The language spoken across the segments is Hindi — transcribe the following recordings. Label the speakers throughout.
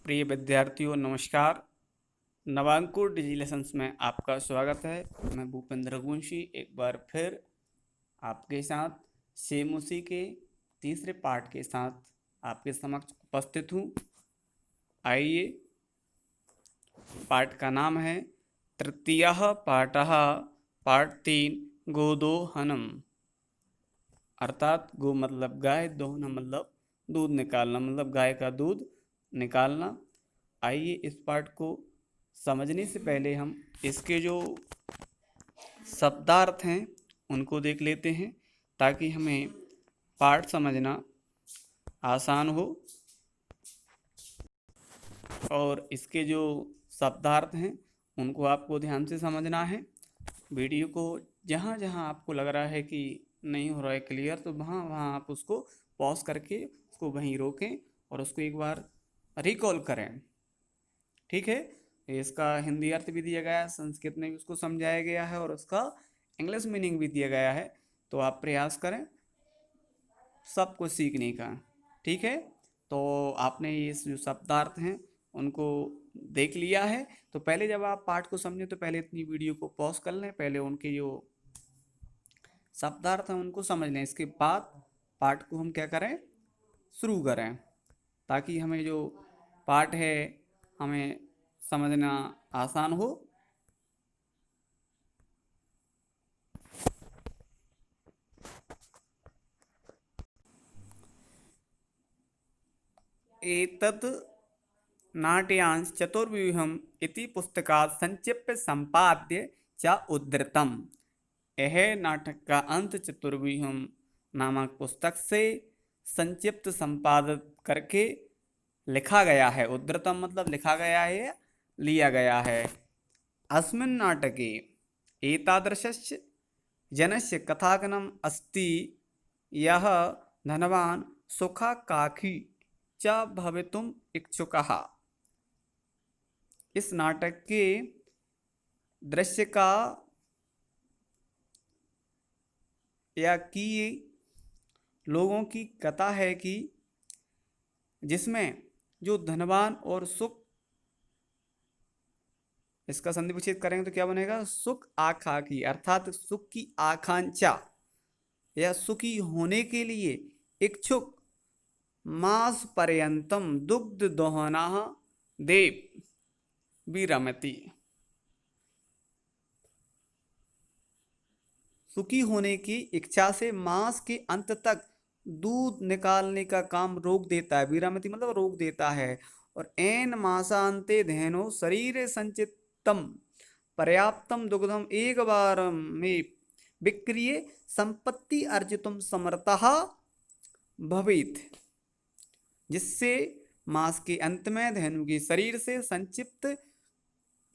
Speaker 1: प्रिय विद्यार्थियों नमस्कार। नवांकुर डिजिलेशंस में आपका स्वागत है। मैं भूपेंद्र रघुवंशी एक बार फिर आपके साथ सेम उसी के तीसरे पार्ट के साथ आपके समक्ष उपस्थित हूँ। आइए, पाठ का नाम है तृतीयः पाठः, पार्ट 3 गोदोहनम। अर्थात गो मतलब गाय, दोहन मतलब दूध निकालना, मतलब गाय का दूध निकालना। आइए इस पाठ को समझने से पहले हम इसके जो शब्दार्थ हैं उनको देख लेते हैं, ताकि हमें पाठ समझना आसान हो। और इसके जो शब्दार्थ हैं उनको आपको ध्यान से समझना है। वीडियो को जहाँ जहाँ आपको लग रहा है कि नहीं हो रहा है क्लियर, तो वहाँ वहाँ आप उसको पॉज करके उसको वहीं रोकें और उसको एक बार रिकॉल करें। ठीक है। इसका हिंदी अर्थ भी दिया गया है, संस्कृत में भी उसको समझाया गया है और उसका इंग्लिश मीनिंग भी दिया गया है। तो आप प्रयास करें सबको सीखने का। ठीक है। तो आपने ये जो शब्दार्थ हैं उनको देख लिया है। तो पहले जब आप पाठ को समझें तो पहले इतनी वीडियो को पॉज कर लें, पहले उनके जो शब्दार्थ हैं उनको समझ लें। इसके बाद पाठ को हम क्या करें, शुरू करें, ताकि हमें जो पाठ है हमें समझना आसान हो। एतत् नाट्यांश चतुर्व्यूहम इति पुस्तकात् संक्षिप्त संपाद्य च उद्धृतम्। यह नाटक का अंत चतुर्व्यूहम नामक पुस्तक से संक्षिप्त संपादित करके लिखा गया है। उद्धृतम मतलब लिखा गया है, लिया गया है। अस्मिन् नाटके एतादृशस्य जनस्य कथानकम् अस्ति यः धनवान् सुखाकांक्षी च भवितुम् इच्छुकः। इस नाटक के दृश्य का या कि लोगों की कथा है कि जिसमें जो धनवान और सुख, इसका संधि विच्छेद करेंगे तो क्या बनेगा, सुख आकांक्षी, अर्थात सुख की आकांक्षा या सुखी होने के लिए इच्छुक मास पर्यंतम दुग्ध दोहना देव विरमति। सुखी होने की इच्छा से मास के अंत तक दूध निकालने का काम रोक देता है। विरमति मतलब रोक देता है। और एन मासांते धेनो शरीर संचितम पर्याप्तम दुग्धम एक बार में विक्रिय संपत्ति अर्जितुम समर्थः भवेत्। जिससे मास के अंत में धेनु के शरीर से संचित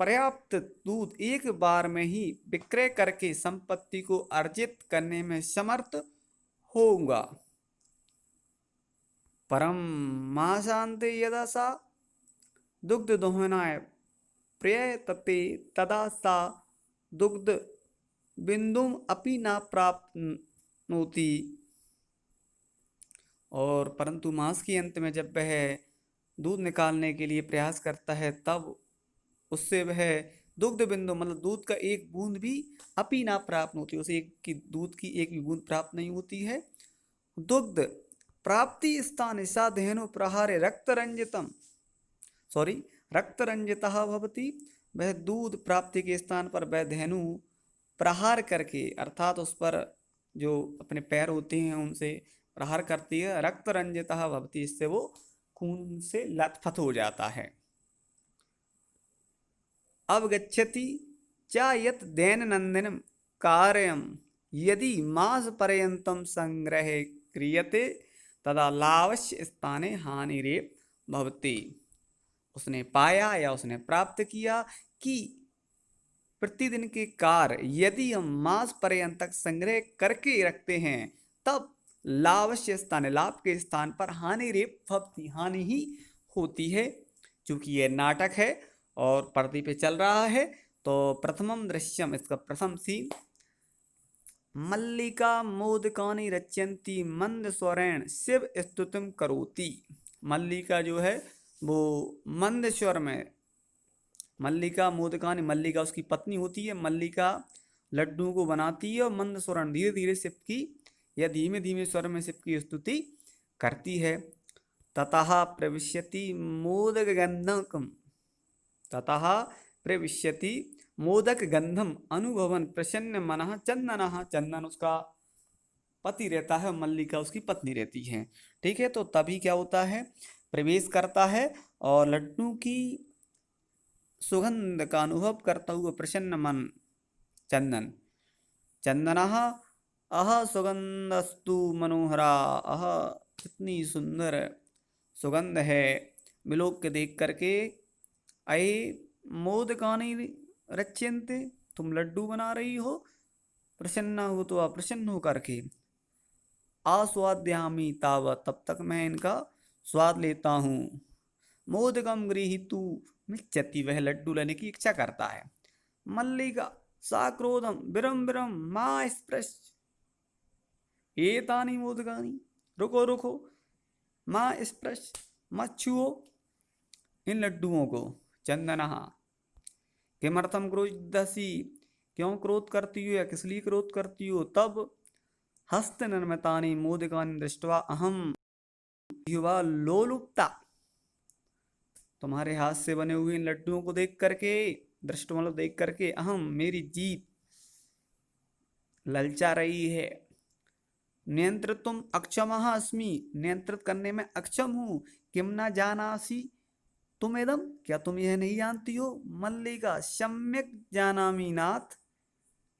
Speaker 1: पर्याप्त दूध एक बार में ही विक्रय करके संपत्ति को अर्जित करने में समर्थ होगा। परम मासांते यदा सा दुग्ध दोहनाय प्रयतते तदा सा दुग्ध बिंदुम अपि न प्राप्नोति। और परंतु मास के अंत में जब वह दूध निकालने के लिए प्रयास करता है तब उससे वह दुग्ध बिंदु मतलब दूध का एक बूंद भी अपी ना प्राप्त होती, उसे एक की दूध की एक भी बूंद प्राप्त नहीं होती है। दुग्ध प्राप्ति स्थान सा धेनु प्रहारे रक्त रंजितम रक्त रंजितः भवति। वह दूध प्राप्ति के स्थान पर वह धेनु प्रहार करके, अर्थात उस पर जो अपने पैर होते हैं उनसे प्रहार करती है। रक्त रंजितः भवति, इससे वो खून से लथपथ हो जाता है। अवगच्छति च यत् दैनंदिनं कार्यं यदि मास पर्यन्तं संग्रहे क्रियते तदा लाभस्य स्थाने हानिरेव भवति। उसने पाया या उसने प्राप्त किया कि प्रतिदिन के कार्य यदि हम मास पर्यंत तक संग्रह करके रखते हैं तब लाभस्य स्थान, लाभ के स्थान पर हानिरेव भवति, हानि ही होती है। चूंकि यह नाटक है और पर्दे पे चल रहा है तो प्रथमम दृश्यम, इसका प्रथम सीन, मल्लिका मोदकानि रच्यन्ति मंद स्वरेण शिव स्तुतिम करोति। मल्लिका जो है वो मंद स्वर में, मल्लिका मोदकानी, मल्लिका उसकी पत्नी होती है, मल्लिका लड्डुओं को बनाती है और मंद स्वर धीरे धीरे शिव की या धीमे धीमे स्वर में शिव की स्तुति करती है। ततः प्रविश्यति मोदक गंधकम, ततः प्रविश्यति मोदक गंधम अनुभवन प्रसन्न मनः चंदन, चंदन उसका पति रहता है, मल्लिका उसकी पत्नी रहती है। ठीक है, तो तभी क्या होता है, प्रवेश करता है और लड्डू की सुगंध का अनुभव करता हुआ प्रसन्न मन चंदन, चंदनः अह सुगंधस्तु मनोहरा, अह कितनी सुंदर सुगंध है, विलोक के देख करके, अये मोदकानि रच्यन्ते, तुम लड्डू बना रही हो, प्रसन्न हो तो प्रसन्न हो करके, आस्वाद्यामी तावत, तब तक मैं इनका स्वाद लेता हूँ, मोदकम गृहीतु मिच्छति, वह लड्डू लेने की इच्छा करता है, मल्लिका साक्रोधम विरम विरम मां स्पृश एतानि मोदकानि, रुको रुको, मां स्पृश मत छुओ इन लड्डुओं को, चंदनहा किमर्थम क्रोधसी, क्यों क्रोध करती हो या किस लिए क्रोध करती हो, तब हस्त निर्मितानि मोदकानि दृष्ट्वा अहम युवा लोलुप्ता, तुम्हारे हाथ से बने हुए इन लड्डुओं को देख करके, दृष्ट मतलब देख करके, अहम मेरी जीभ ललचा रही है, नियंत्रितुम अक्षमः अस्मि, नियंत्रित करने में अक्षम हूँ, किम न जानासी तुम एदम, क्या तुम यह नहीं जानती हो, मल्लिका सम्यक जानामि नाथ,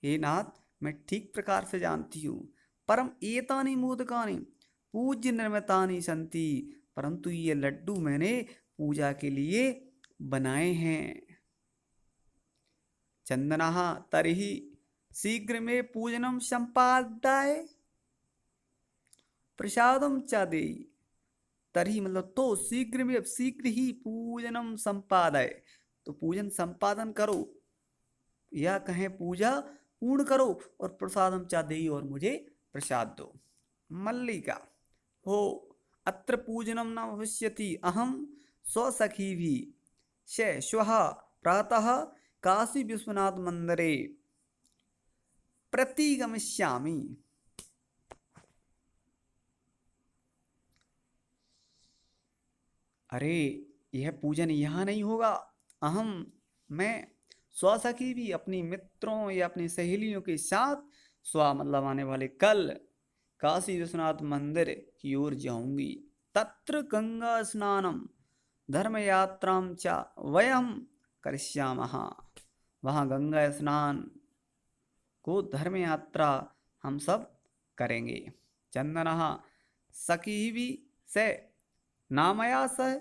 Speaker 1: हे नाथ मैं ठीक प्रकार से जानती हूँ, परम एतानि मोदकानि पूज्य निर्मितानि सन्ति, परंतु ये लड्डू मैंने पूजा के लिए बनाए हैं, चंदनः तर्हि शीघ्र में पूजनम संपादाय प्रसादम च देयि, तरी मतलब तो शीघ्र में, शीघ्र ही पूजनम संपादय, तो पूजन संपादन करो या कहें पूजा पूर्ण करो, और प्रसादम च देयि, और मुझे प्रसाद दो, मल्लिका हो अत्र पूजनम न भविष्यति, अहम स्वसखी भी श्वः प्रातः काशी विश्वनाथ मंदिरे प्रतिगमिष्यामि, अरे यह पूजन यहाँ नहीं होगा, अहम मैं स्वसखी भी अपनी मित्रों या अपनी सहेलियों के साथ, स्व मतलब आने वाले कल, काशी विश्वनाथ मंदिर की ओर जाऊंगी, तत्र गंगा स्नानम धर्म यात्राम च वयम करिष्यामः, वहाँ गंगा स्नान को धर्म यात्रा हम सब करेंगे, चंदनः सखी भी से नामया से,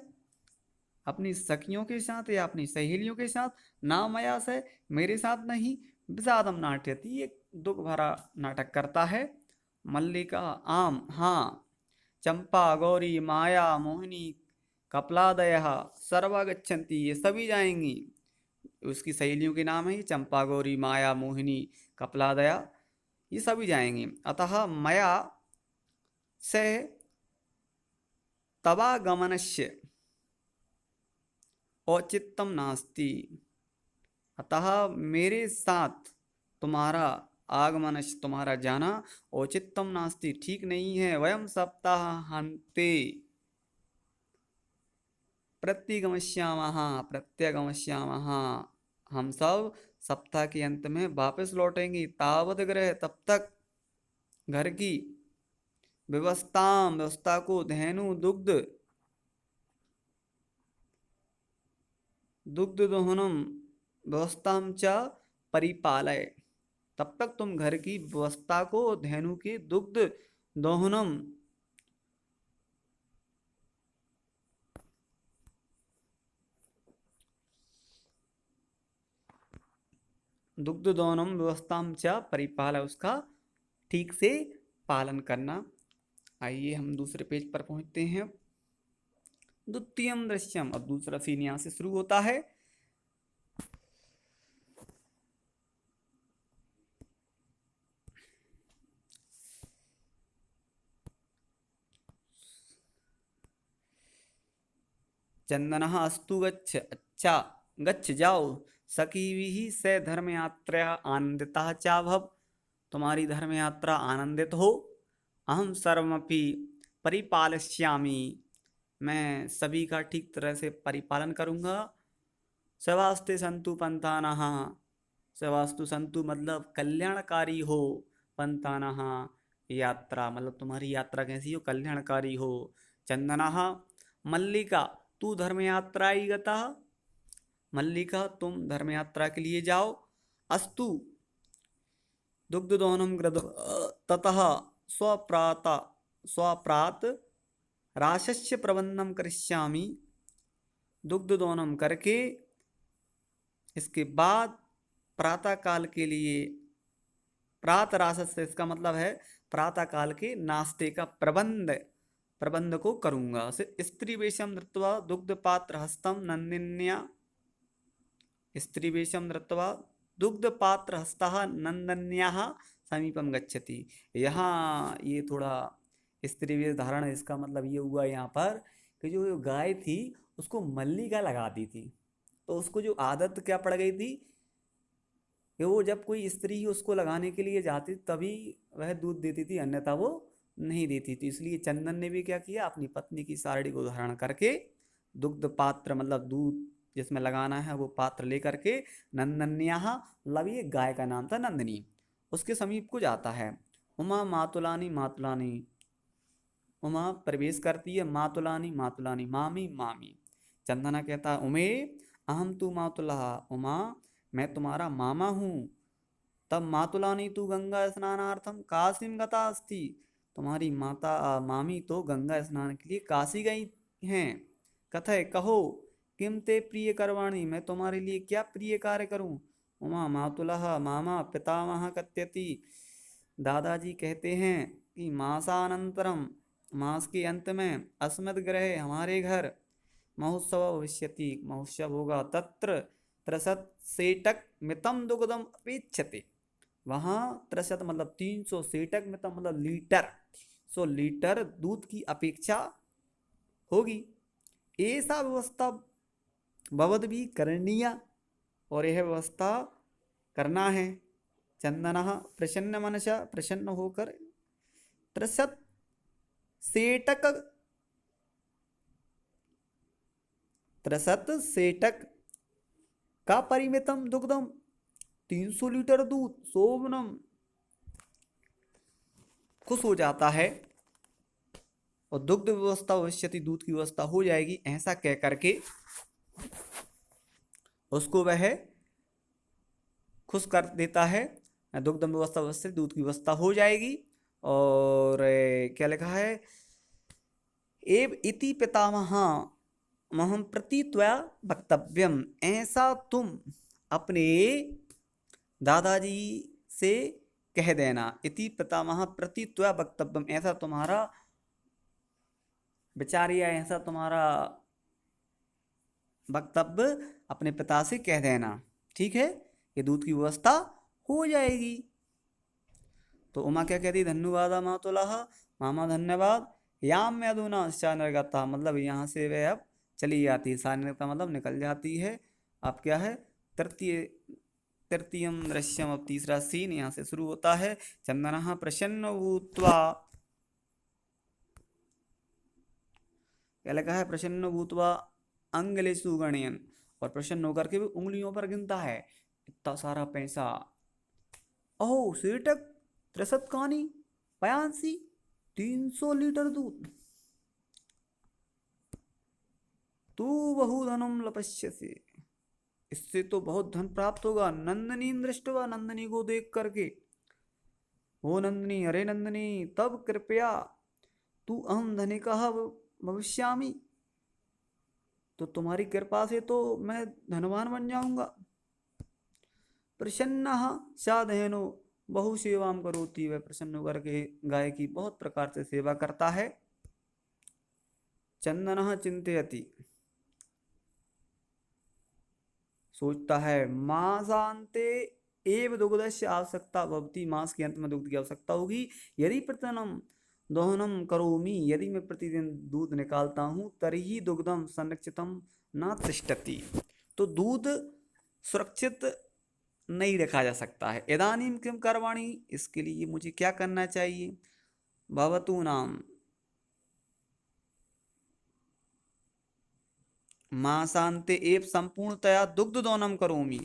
Speaker 1: अपनी सखियों के साथ या अपनी सहेलियों के साथ, नामया से मेरे साथ नहीं, विषादम नाट्यति ये दुख भरा नाटक करता है, मल्लिका आम हाँ, चंपा गौरी माया मोहिनी कपलादय सर्वा गच्छन्ति, ये सभी जाएंगी, उसकी सहेलियों के नाम है चंपा गौरी माया मोहिनी कपलादया, ये सभी जाएंगी, अतः मया से तवागमनस्य औचित्यम नास्ति, अतः मेरे साथ तुम्हारा आगमन, तुम्हारा जाना औचित्यम नास्ति ठीक नहीं है, वयम सप्ताहांते प्रत्यगमश्यामः प्रत्यगमश्यामः, हम सब सप्ताह के अंत में वापस लौटेंगे, तावत ग्रह तब तक घर की व्यवस्था को धेनु दुग्ध दुग्ध दोहनम व्यवस्था च परिपालय, तब तक तुम घर की व्यवस्था को धेनु के दुग्ध दोहनम दुग्ध दोहनम व्यवस्था च परिपालय, उसका ठीक से पालन करना। आइए हम दूसरे पेज पर पहुंचते हैं, द्वितीयम दृश्यम, अब दूसरा सीन यहां से शुरू होता है, चंदनः अस्तु गच्छ, अच्छा गच्छ जाओ, सखीभिः से धर्म यात्रा आनंदिता चा भव, तुम्हारी धर्म यात्रा आनंदित हो। अहम सर्वमपि परिपालयिष्यामि, मैं सभी का ठीक तरह से परिपालन करूंगा। सवास्ते संतु पंथानः, सवास्तु संतु मतलब कल्याणकारी हो, पंथानः यात्रा मतलब तुम्हारी यात्रा कैसी हो, कल्याणकारी हो। चंदनः मल्लिका तू धर्म यात्राई गता, मल्लिका तुम धर्म यात्रा के लिए जाओ। अस्तु दुग्धदोहनम ग्रद ततः स्वप्रात स्वप्रात राशस्य प्रबंधम करिष्यामि, दुग्धदोहनम करके इसके बाद प्रातः काल के लिए, प्रात राशस से इसका मतलब है प्रातः काल के नाश्ते का प्रबंध, प्रबंध को करूंगा। स्त्री वेशम धृत्वा दुग्ध पात्र हस्तम नंदिन्या, स्त्री वेशम धृत्वा दुग्ध पात्र हस्तः नंदन्याः समीपम गच्छति। यहाँ ये थोड़ा स्त्री वेश धारण, इसका मतलब ये हुआ यहाँ पर कि जो गाय थी उसको मल्लिका लगाती थी, तो उसको जो आदत क्या पड़ गई थी कि वो जब कोई स्त्री उसको लगाने के लिए जाती तभी वह दूध देती थी, अन्यथा वो नहीं देती थी। इसलिए चंदन ने भी क्या किया, अपनी पत्नी की साड़ी को धारण करके दुग्ध पात्र मतलब दूध जिसमें लगाना है वो पात्र लेकर के नंदन्याः मतलब ये गाय का नाम था नंदिनी, उसके समीप को जाता है। उमा मातुलानी मातुलानी, उमा प्रवेश करती है, मातुलानी मातुलानी मामी मामी। चंदना कहता है उमे अहम तू मातुला, उमा मैं तुम्हारा मामा हूँ। तब मातुलानी तू गंगा स्नानार्थम काशीम गता अस्ति, तुम्हारी माता मामी तो गंगा स्नान के लिए काशी गई हैं। कथय कहो किम ते प्रिय करवाणी, मैं तुम्हारे लिए क्या प्रिय कार्य करूं। उमा मातुलः मामा पितामह कथयति, दादाजी कहते हैं कि मासानंतरम मास के अंत में अस्मद् गृहे हमारे घर महोत्सव भविष्यति, महोत्सव होगा। तत्र त्रसत सेटक मितम दुग्धम अपेक्षते, वहाँ त्रसत मतलब 300 सेटक मितम मतलब लीटर, 100 लीटर दूध की अपेक्षा होगी। ऐसा व्यवस्था भवद भी करणीय, और यह व्यवस्था करना है। चंदन प्रसन्न मनसा प्रसन्न होकर त्रसत सेटक, त्रसत सेटक का परिमितम दुग्धम 300 लीटर दूध सोमनम, खुश हो जाता है और दुग्ध व्यवस्था भविष्यति दूध की व्यवस्था हो जाएगी, ऐसा कह करके उसको वह खुश कर देता है। दुग्ध व्यवस्था भविष्य दूध की व्यवस्था हो जाएगी। और क्या लिखा है, एव इति पितामह महम प्रति त्वया वक्तव्यम, ऐसा तुम अपने दादाजी से कह देना। इति पितामह प्रति त्वया वक्तव्यम, ऐसा तुम्हारा विचार या ऐसा तुम्हारा वक्तव्य अपने पिता से कह देना, ठीक है, ये दूध की व्यवस्था हो जाएगी। तो उमा क्या कहती, धन्यवाद मातुलः, मामा धन्यवाद। याम में अधुना शानरगता, मतलब यहाँ से वह अब चली जाती है, शानरगता मतलब निकल जाती है। अब क्या है, तृतीय तृतीयम दृश्यम, अब तीसरा सीन यहाँ से शुरू होता है। चंदनः प्रसन्न भूत्वा, क्या लिखा है, प्रसन्न भूत्वा अंगलेषु गणयन्, और प्रसन्न होकर के भी उंगलियों पर गिनता है, इतना सारा पैसा। ओह सेठक त्रसत कानी पयांसी, 300 लीटर दूध, तू बहुधनम लपस्यसे, इससे तो बहुत धन प्राप्त होगा। नंदनी दृष्टवा, नंदनी को देख करके, ओ नंदनी अरे नंदनी तब कृपया तू अहम धनिकः भविष्यामि, तो तुम्हारी कृपा से तो मैं धनवान बन जाऊंगा। प्रसन्न साधयनो बहु सेवाम करोति, वह प्रसन्न होकर के गाय की बहुत प्रकार से सेवा करता है। चंदन चिंतयति, सोचता है, मासांते एव दुग्धस्य आवश्यकता भवति, मास के अंत में दुग्ध की आवश्यकता होगी। यदि प्रतनम दोहनम करोमि, यदि मैं प्रतिदिन दूध निकालता हूँ, तर्हि दुग्धम संरक्षितम न तिष्ठति, तो दूध सुरक्षित नहीं रखा जा सकता है। इदानीं किम करवाणी, इसके लिए मुझे क्या करना चाहिए। भवतु नाम मासान्ते एव संपूर्णतया दुग्ध दोहनम करोमि,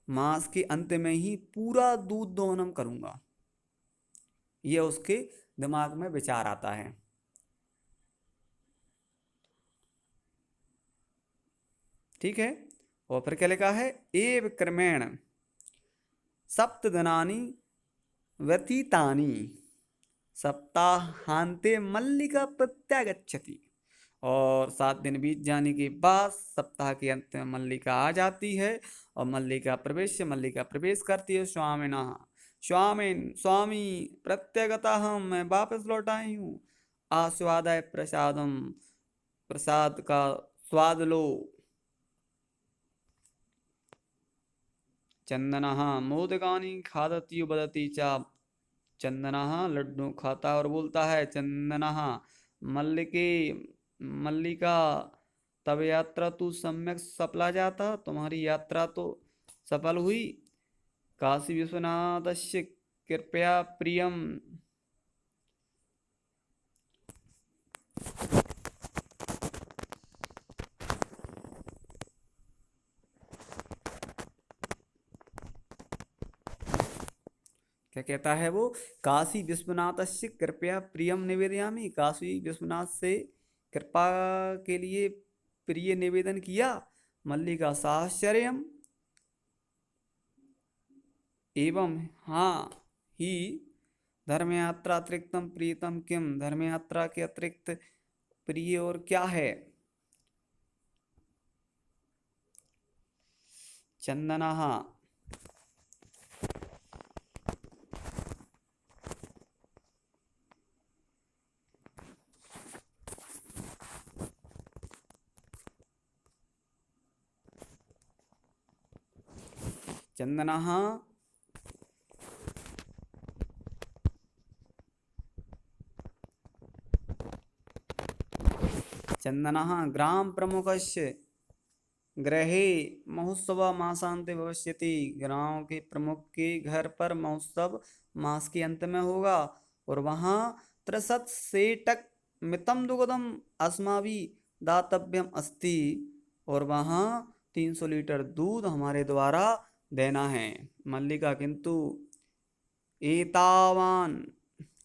Speaker 1: मास के अंत में ही पूरा दूध दोहनम करूंगा। यह उसके दिमाग में विचार आता है। ठीक है, और फिर क्या लिखा है, एव क्रमेण सप्त दिनानि व्यतीतानि सप्ताहांते मल्लिका प्रत्यागच्छति, और 7 दिन बीत जाने के बाद सप्ताह के अंत में मल्लिका आ जाती है, और मल्लिका प्रवेश करती है। स्वामिनः स्वामिन स्वामी प्रत्यगतः, मैं वापस लौट आई हूँ। आस्वादय प्रसादम, प्रसाद का स्वाद लो। चंदनः मोदकानि खादति वदति च, चंदनः लड्डू खाता और बोलता है। चंदनः मल्लिके मल्लिका तब यात्रा तू सम्यक सफला जाता, तुम्हारी यात्रा तो सफल हुई। काशी विश्वनाथस्य कृपया प्रियम, क्या कहता है वो, काशी विश्वनाथस्य कृपया प्रियम निवेदयामि, काशी विश्वनाथ से कृपा के लिए प्रिय निवेदन किया। मल्लिका साश्चर्यम एवं, हाँ ही धर्म यात्रा अतिरिक्तम प्रियतम किम, धर्म यात्रा के अतिरिक्त प्रिय और क्या है। चंदनः चंदनः चंदनः ग्राम प्रमुखस्य गृहे महोत्सव मासांते भविष्यति, गांव के प्रमुख के घर पर महोत्सव मास के अंत में होगा, और वहाँ 63 सेटक मितम दुग्धम अस्माभिः दातव्यम अस्ति, और वहाँ 300 लीटर दूध हमारे द्वारा देना है। मल्लिका किंतु एतावान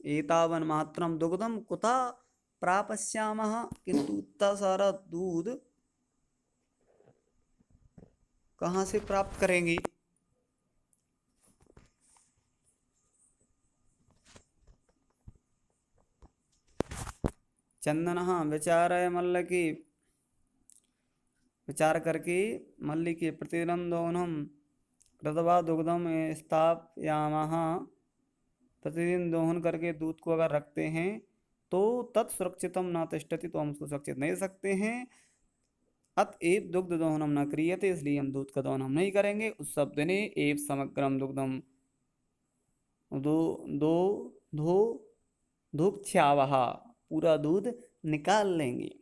Speaker 1: एतावन मात्रम दुग्धम कुतः प्राप्स्यामः, किंतु इतना सारा दूध कहाँ से प्राप्त करेंगे। चंदनः विचारय मल्लिके, विचार करके मल्लिके प्रतिदिनं दोहनम कृत्वा दुग्धम स्थापयामः, प्रतिदिन दोहन करके दूध को अगर रखते हैं तो तत्सुरक्षितम न तिष्ठति, तो हम उसको सुरक्षित नहीं सकते हैं। अतएव दुग्ध दोहनम न क्रियते, इसलिए हम दूध का दोहन हम नहीं करेंगे। उस शब्द ने एव समग्रम दुग्धम दो दो धो धुक्ष्यावः, पूरा दूध निकाल लेंगे।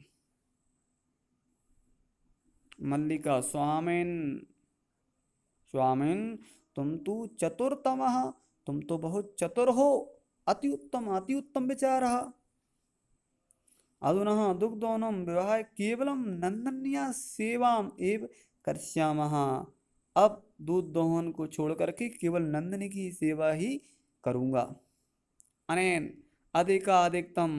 Speaker 1: मल्लिका स्वामिन स्वामिन तुम तो चतुरतमः, तुम तो बहुत चतुर हो। अति उत्तम विचार। अधुना दुग्धोनं विवाह केवलम नंदन्या सेवाम एव कर्ष्यामः, अब दूध दोहन को छोड़ करके केवल नंदनी की सेवा ही करूँगा। अनेन अधिकाधिकतम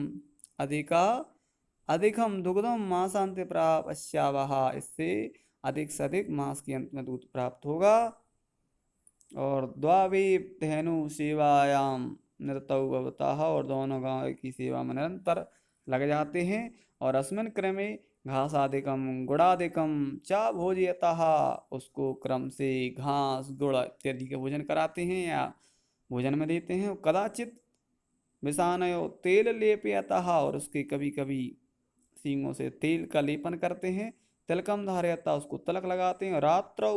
Speaker 1: अधिकम दुग्धम मासांते प्राप्स्यावः, इससे अधिक से अधिक मास के अंत में दूध प्राप्त होगा। और द्वावे धेनु सेवायाम निरतौ भवतः, और दोनों गाय की सेवा में निरंतर लग जाते हैं। और अस्मिन् क्रमे घासादिकम गुड़ादिकम च भोजयतः, उसको क्रम से घास गुड़ इत्यादि के भोजन कराते हैं या भोजन में देते हैं। कदाचित विषानयो तेल लेपयतः, और उसके कभी कभी सींगों से तेल का लेपन करते हैं। तिलकम धारयतः, उसको तिलक लगाते हैं। रात्रौ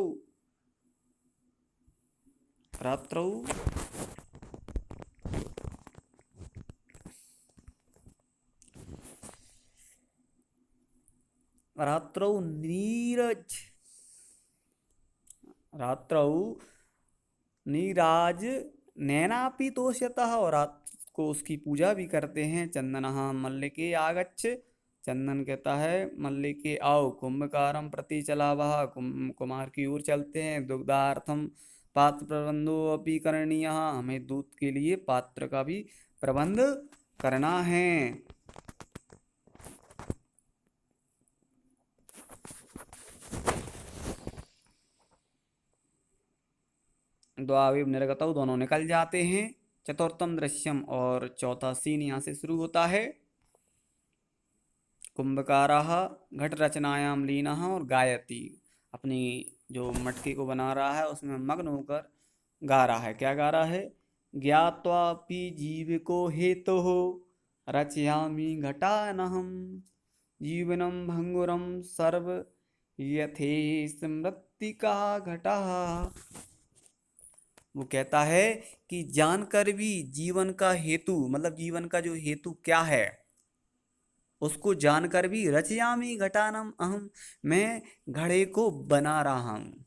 Speaker 1: रात्रौ नीरज, रात्रौ नीराज नैनापि तोष्यतः, और रात को उसकी पूजा भी करते हैं। चंदनः मल्लिके आगच्छ, चंदन कहता है मल्लिके आओ, कुंभकारम प्रति चला वह, कुमार की ओर चलते हैं। दुग्धार्थम पात्र प्रबंधो अपि करणीयः, हमें दूध के लिए पात्र का भी प्रबंध करना है। द्वाविव निर्गतौ, दोनों निकल जाते हैं। चतुर्थम दृश्यम, और चौथा सीन यहाँ से शुरू होता है। कुंभकाराः घट रचनायाम लीनः, और गायति, अपनी जो मटकी को बना रहा है उसमें मग्न होकर गा रहा है। क्या गा रहा है? ज्ञात्वापि जीविको हेतुः रचयामि घटानहं, जीवनं भंगुरं सर्व यथेष मृत्तिका घटः। वो कहता है कि जानकर भी जीवन का हेतु, मतलब जीवन का जो हेतु क्या है, उसको जानकर भी रचयामि घटानम अहम, मैं घड़े को बना रहा हूँ।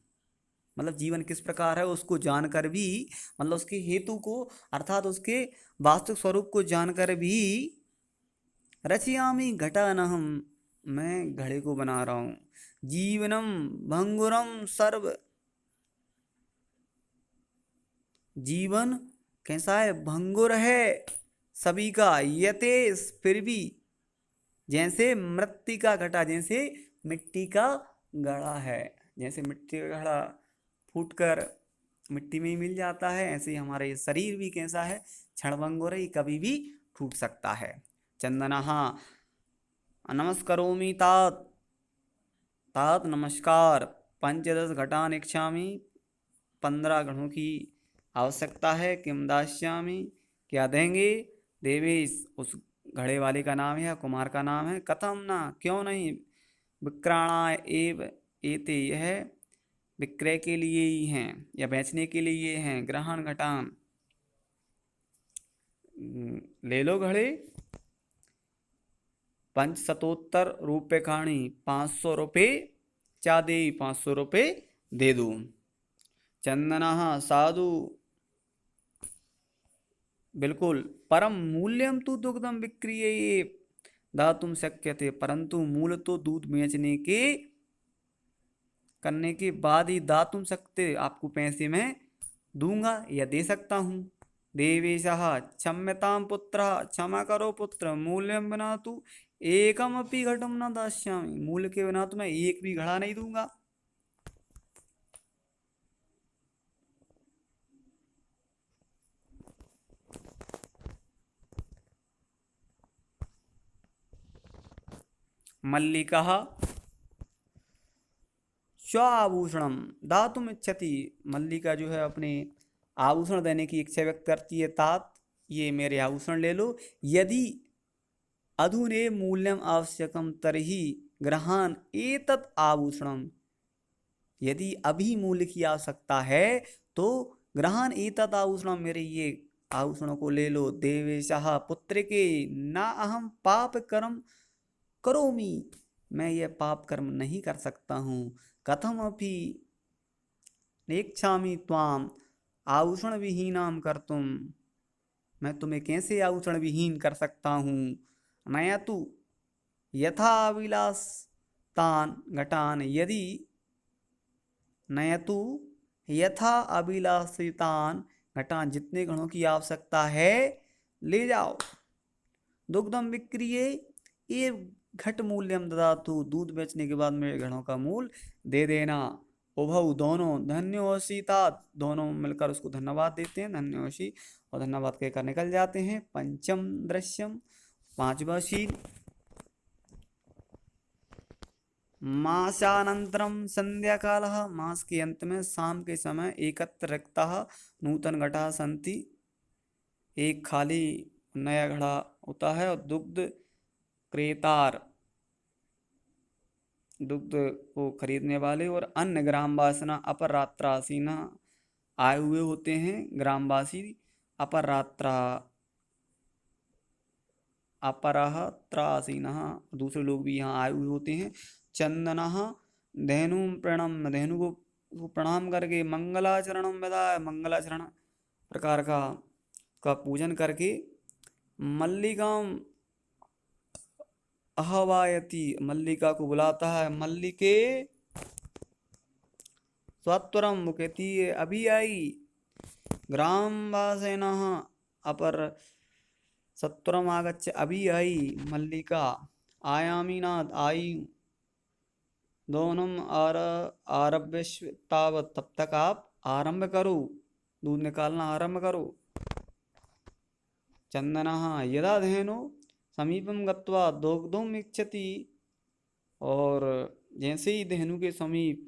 Speaker 1: मतलब जीवन किस प्रकार है उसको जानकर भी, मतलब उसके हेतु को अर्थात उसके वास्तविक स्वरूप को जानकर भी रचयामि घटानहम, मैं घड़े को बना रहा हूँ। जीवनम भंगुरम सर्व, जीवन कैसा है? भंगुर है सभी का। यतेस, फिर भी, जैसे मृत्तिका घटा, जैसे मिट्टी का घड़ा है। जैसे मिट्टी का घड़ा फूटकर मिट्टी में ही मिल जाता है, ऐसे ही हमारा ये शरीर भी कैसा है? क्षणभंगुर है, कभी भी टूट सकता है। चंदनः नमस्करोमि तात, तात नमस्कार। पंचदश घटान इच्छामि, 15 घड़ों की आवश्यकता है। किम दास्यामि, क्या देंगे? देवेश, उस घड़े वाले का नाम है, कुमार का नाम है। कथम ना, क्यों नहीं? विक्राणा एव एते, यह विक्रय के लिए ही हैं या बेचने के लिए हैं। ग्रहण घटान, ले लो घड़े। 500 रुपये खाणी, 500 रुपये चादे, 500 रुपये दे दो। चंदनः साधु, बिल्कुल। परम मूल्यम तु दुग्धम विक्रिय दातुम शक्यते, परंतु मूल तो दूध बेचने के करने के बाद ही दातुम शक्यते, आपको पैसे में दूंगा या दे सकता हूँ। देवेशः क्षम्यताम पुत्र, क्षमा करो पुत्र। मूल्यम बिना तू एकम अपि घटम न दास्यामि, मूल्य के बिना तो मैं एक भी घड़ा नहीं दूंगा। मल्लिका स्वाभूषणम दातुम इच्छति, मल्लिका जो है अपने आभूषण देने की इच्छा व्यक्त करती है। तात, ये मेरे आभूषण ले लो। यदि अधुने मूल्यम आवश्यकम तरही ग्रहान एतत् आभूषणम, यदि अभी मूल्य की आवश्यकता है तो ग्रहान एतत् आभूषणम, मेरे ये आभूषणों को ले लो। देवेशः पुत्र के, ना अहम पाप कर्म करोमि, मैं यह पाप कर्म नहीं कर सकता हूँ। कथम अपि नेच्छामि त्वाम आभूषण विहीनाम कर्तुम, मैं तुम्हें कैसे आभूषण विहीन कर सकता हूँ। नया तू यथा अभिलाष तान घटान, यदि नयतु यथा अभिलाषितान घटान, जितने घड़ों की आवश्यकता है ले जाओ। दुग्धम विक्रिय ये घट मूल्यम ददातु, दूध बेचने के बाद मेरे घड़ों का मूल दे देना। उभौ, दोनों। धन्योषिता, दोनों मिलकर उसको धन्यवाद देते हैं। धन्योषि, और धन्यवाद कहकर निकल जाते हैं। पंचम दृश्यम, 5वां सीन। मासानंतरम संध्या काल, मास के अंत में शाम के समय एकत्र रिक्तः नूतन घटा संति, एक खाली नया घड़ा होता है। और दुग्ध क्रेतार, दुग्ध को खरीदने वाले, और अन्य ग्रामवासना अपर रात्रासीना, आए हुए होते हैं ग्रामवासी। अपर रात्रा, अपराह त्रासीना, दूसरे लोग भी यहाँ आए हुए होते हैं। चंदनः धेनुं प्रणम्य, धेनु को प्रणाम करके, मंगलाचरणं विधाय, मंगलाचरण प्रकार का पूजन करके, मल्लिकां आह्वायति, मल्लिका को बुलाता है, मल्लिके सत्वरम, वो कहती है अभी आई, ग्रामवासिनः अपर सत्वरम आगच्छ, अभी आई मल्लिका, आयामी नाथ, आई, दोनों आरभ्य तावत, तब तक आप आरंभ करो, दूध निकालना आरंभ करो। चंदनः यदा धेनु समीपम गत्वा दुग्धम इच्छति, और जैसे ही धेनु के समीप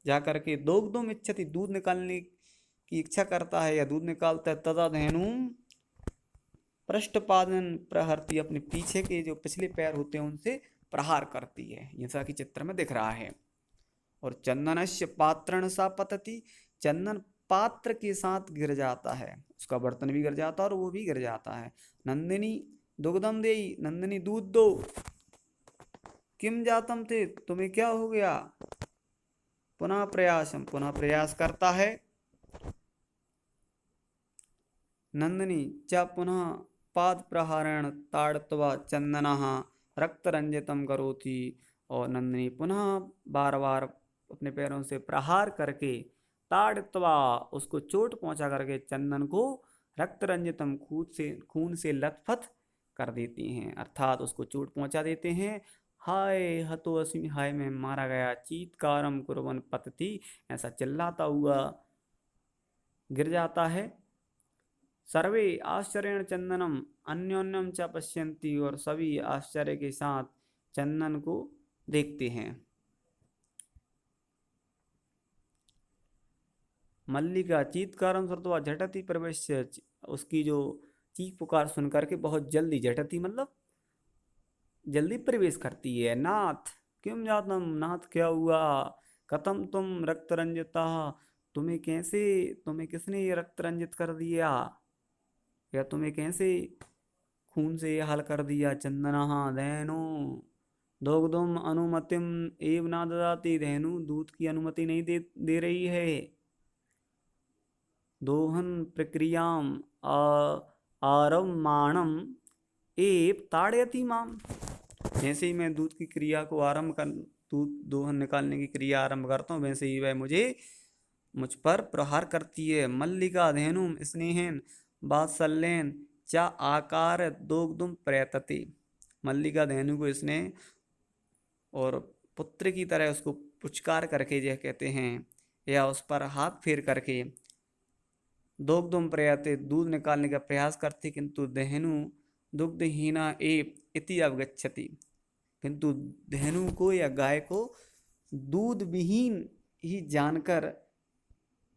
Speaker 1: जाकर के दुग्धम इच्छति, दूध निकालने की इच्छा करता है या दूध निकालता है, तदा धेनु पृष्ठपादन प्रहरती, अपने पीछे के जो पिछले पैर होते हैं उनसे प्रहार करती है, जैसा कि चित्र में दिख रहा है। और चंदनस्य पात्रण सा पतति, चंदन पात्र के साथ गिर जाता है, उसका बर्तन भी गिर जाता है और वो भी गिर जाता है। नंदिनी दुग्धम देई, नंदिनी दूध दो, किम जातम थे, तुम्हें क्या हो गया, पुनः प्रयासम, पुनः प्रयास करता है। नंदिनी च पुनः पाद प्रहारेण ताड़त्वा चंदनः रक्तरंजितम करोति, और नंदिनी पुनः बार बार अपने पैरों से प्रहार करके, ताड़त्वा उसको चोट पहुंचा करके, चंदन को रक्तरंजितम खून से लथपथ कर देती हैं, अर्थात उसको चोट पहुंचा देते हैं। हाय हतो अस्मि, हाय मैं मारा गया, चीत्कारम कुर्वन् पतति, ऐसा चिल्लाता हुआ गिर जाता है। सर्वे आश्चर्येण चंदनम अन्योन्यम च पश्यन्ति, और सभी आश्चर्य के साथ चंदन को देखते हैं। मल्लिका चीत्कारं श्रुत्वा झटति प्रवेश्य, उसकी जो चीख पुकार सुन करके बहुत जल्दी, झटति मतलब जल्दी प्रवेश करती है। नाथ किम जातम, नाथ क्या हुआ, कथम तुम रक्त रंजिता, तुम्हें किसने ये रक्त रंजित कर दिया, या तुम्हें कैसे खून से ये हाल कर दिया। चंदनः धेनु दुग्धम अनुमतिम एव ना ददाति, धेनु दूध की अनुमति नहीं दे रही है। दोहन प्रक्रियाम आरम्माणम एव ताड़यति माम, जैसे ही मैं दूध की क्रिया को दूध दोहन निकालने की क्रिया आरंभ करता हूँ, वैसे ही वह मुझ पर प्रहार करती है। मल्लिका धेनुम स्नेहन वात्सल्येन च आकार दुग्धुम प्रयतति, मल्लिका धेनु को स्नेह और पुत्र की तरह उसको पुचकार करके, यह कहते हैं, या उस पर हाथ फेर करके, दुग्धुम प्रयते दूध निकालने का प्रयास करती, किंतु धेनु दुग्धहीना एव इति अवगच्छति, किंतु धेनु को या गाय को दूध विहीन ही जानकर,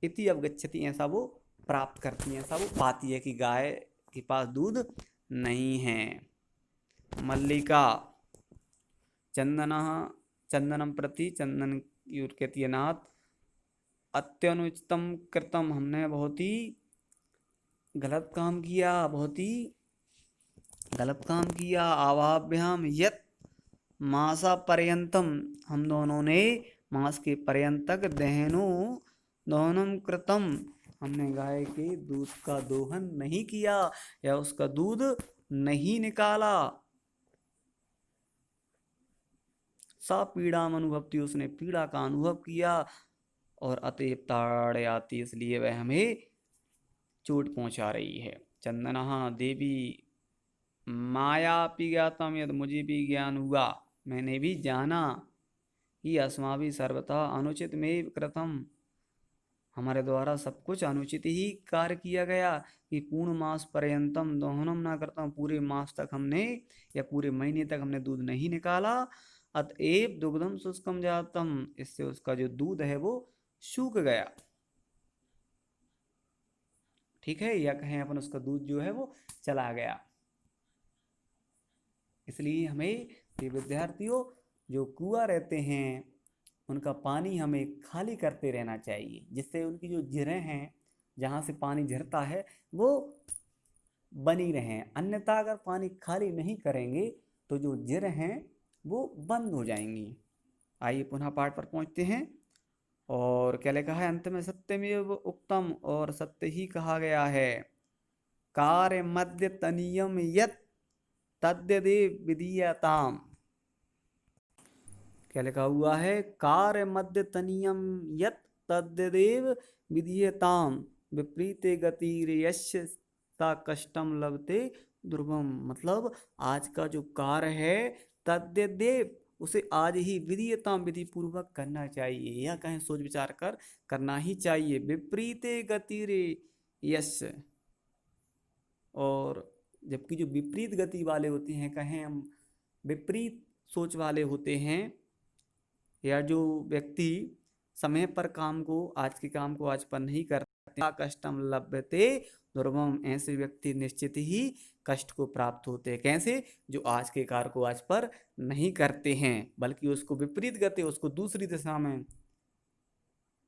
Speaker 1: इति अवगच्छति ऐसा वो प्राप्त करती है, ऐसा वो पाती है कि गाय के पास दूध नहीं है। मल्लिका चंदनम प्रति, चंदन की ओर कहती है, नाथ अत्यनुचितम कृतम, हमने बहुत ही गलत काम किया, बहुत ही गलत काम किया। आवाभ्याम यत मासा पर्यंतम, हम दोनों ने मास के पर्यंतक दहनु दोहनम कृतम, हमने गाय के दूध का दोहन नहीं किया या उसका दूध नहीं निकाला। सा पीड़ा अनुभवती, उसने पीड़ा का अनुभव किया, और अतएव ताड़याति, इसलिए वह हमें चोट पहुंचा रही है। चंदनः देवी मायापि ज्ञातम यद, मुझे भी ज्ञान हुआ, मैंने भी जाना कि अस्माभिः सर्वथा अनुचित में कृतम, हमारे द्वारा सब कुछ अनुचित ही कार्य किया गया, कि पूर्ण मास पर्यंतम दोहनम ना करता हूँ, पूरे मास तक हमने या पूरे महीने तक हमने दूध नहीं निकाला। अतएव दुग्धम शुष्कम जातम, इससे उसका जो दूध है वो सूख गया। ठीक है, या कहें अपन उसका दूध जो है वो चला गया। इसलिए हमें विद्यार्थियों, जो कुआं रहते हैं उनका पानी हमें खाली करते रहना चाहिए, जिससे उनकी जो जिरें हैं जहाँ से पानी झरता है वो बनी रहें। अन्यथा अगर पानी खाली नहीं करेंगे तो जो जिरें हैं वो बंद हो जाएंगी। आइए पुनः पाठ पर पहुंचते हैं। और क्या लिखा है अंत में, सत्यमेव उक्तम, और सत्य ही कहा गया है। कार्य मध्य तनियम यत तद्यदेव विधीयताम। क्या लिखा हुआ है, कार्य मध्य तनियम यत तद्यदेव विधीयताम विपरीते गतिर्यस्य सा कष्टम लभते दुर्गम। मतलब आज का जो कार्य है तद्यदेव, उसे आज ही विधीयताम विधि पूर्वक करना चाहिए, या कहें सोच विचार कर करना ही चाहिए। विपरीते गतिर्यस्य, और जबकि जो विपरीत गति वाले होते हैं, कहें हम विपरीत सोच वाले होते हैं, या जो व्यक्ति समय पर काम को, आज के काम को आज पर नहीं करते, कष्टम लभ्यते दुर्गम, ऐसे व्यक्ति निश्चित ही कष्ट को प्राप्त होते हैं। कैसे? जो आज के कार्य को आज पर नहीं करते हैं, बल्कि उसको विपरीत गति, उसको दूसरी दिशा में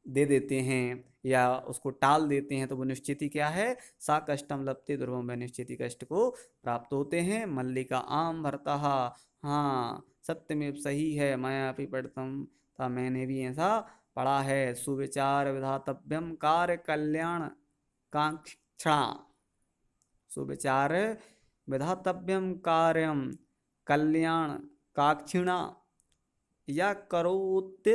Speaker 1: दे देते हैं या उसको टाल देते हैं, तो वो निश्चित ही क्या है, सा कष्टम लभते दुर्गम, में निश्चित ही कष्ट को प्राप्त होते हैं। मल्लिका आम भरता, हाँ सत्य में सही है, मैं अभी पढ़तम था, मैंने भी ऐसा पढ़ा है। सुविचार विधातव्यम कार्य कल्याण कांक्षा, सुविचार विधातव्यम कार्यम कल्याण काक्षिणा या करोत्य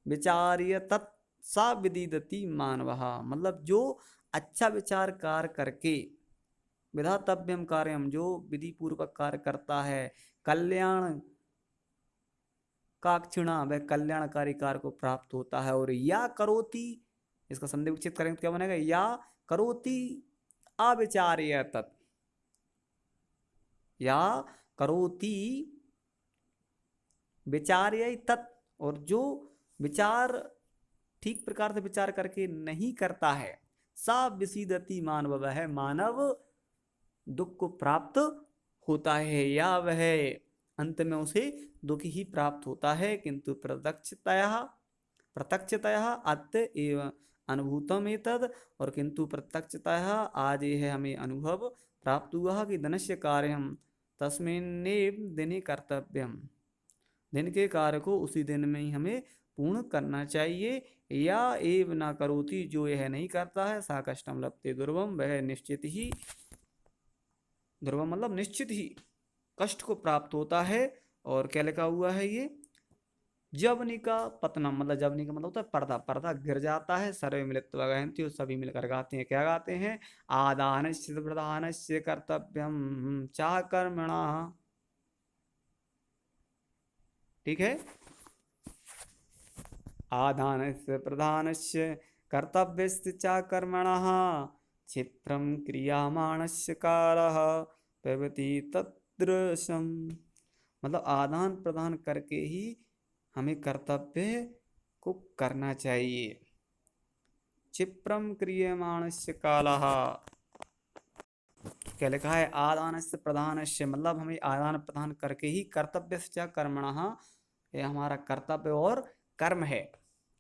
Speaker 1: विचार्य तत् सा विदिदति मानवः। मतलब जो अच्छा विचार कार्य करके, विधातव्यम कार्यम, जो विधि पूर्वक कार्य करता है, कल्याण काक्षिणा, वह कल्याणकारी कार्य को प्राप्त होता है। और या करोति, इसका संधि विच्छेद करेंगे तो क्या बनेगा, या करोति अविचार्य तत्, या करोति विचार्य तत्, और जो विचार ठीक प्रकार से विचार करके नहीं करता है, सा विसीदति मानव, वह मानव दुख को प्राप्त होता है, या वह अंत में उसे दुख ही प्राप्त होता है। किंतु प्रत्यक्षतया अत्य एवं अनुभूतम एतद, और किंतु प्रत्यक्षतया आज यह हमें अनुभव प्राप्त हुआ कि धनस्य कार्यम तस्मिन्नेव दिने कर्तव्यम, दिन के कार्य को उसी दिन में ही हमें पूर्ण करना चाहिए। या एव ना करोति, जो यह नहीं करता है, सा कष्टम लभते दुर्गम, वह निश्चित ही, दुर्गम मतलब निश्चित ही कष्ट को प्राप्त होता है। और क्या लिखा हुआ है ये, जवनिका पतनम, मतलब जवनिका मतलब होता है पर्दा, पर्दा गिर जाता है। सर्वे मिलित्वा गायन्ति, सभी मिलकर गाते हैं। क्या गाते हैं, आदानस्य प्रधानस्य कर्तव्यम चाकर्मणा। ठीक है, आदानस्य प्रधानस्य कर्तव्यस्य चाकर्मणः क्षिप्रम क्रियामाणस्य कालः भवति तदृशम्। मतलब आदान प्रदान करके ही हमें कर्तव्य को करना चाहिए। क्षिप्रम क्रियमाणस्य कालः, क्या लिखा है, आदानस्य प्रधानस्य, मतलब हमें आदान प्रदान करके ही कर्तव्यस्य कर्मणः, ये हमारा कर्तव्य और कर्म है।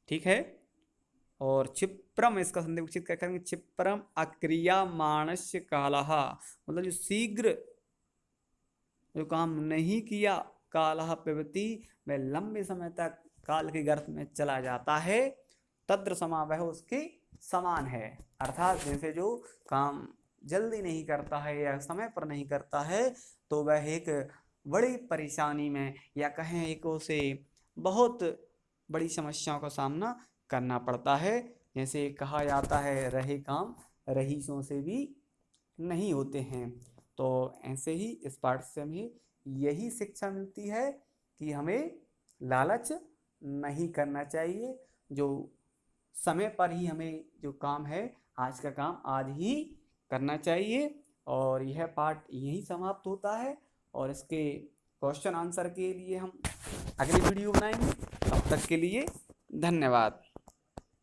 Speaker 1: ठीक है, और क्षिप्रम, इसका संधि विच्छेद क्या करेंगे, क्षिप्रम अक्रियमाणस्य कालः, मतलब जो शीघ्र जो काम नहीं किया, कालः पिबति, वह लंबे समय तक काल के गर्त में चला जाता है। तद्रसमा, वह उसके समान है। अर्थात जैसे जो काम जल्दी नहीं करता है या समय पर नहीं करता है, तो वह एक बड़ी परेशानी में, या कहें एक उसे बहुत बड़ी समस्याओं का सामना करना पड़ता है। जैसे कहा जाता है, रहे काम रहीसों से भी नहीं होते हैं। तो ऐसे ही इस पाठ से हमें यही शिक्षा मिलती है कि हमें लालच नहीं करना चाहिए। जो समय पर ही हमें जो काम है, आज का काम आज ही करना चाहिए। और यह पाठ यही समाप्त होता है, और इसके क्वेश्चन आंसर के लिए हम अगली वीडियो बनाएंगे। तब तक के लिए धन्यवाद।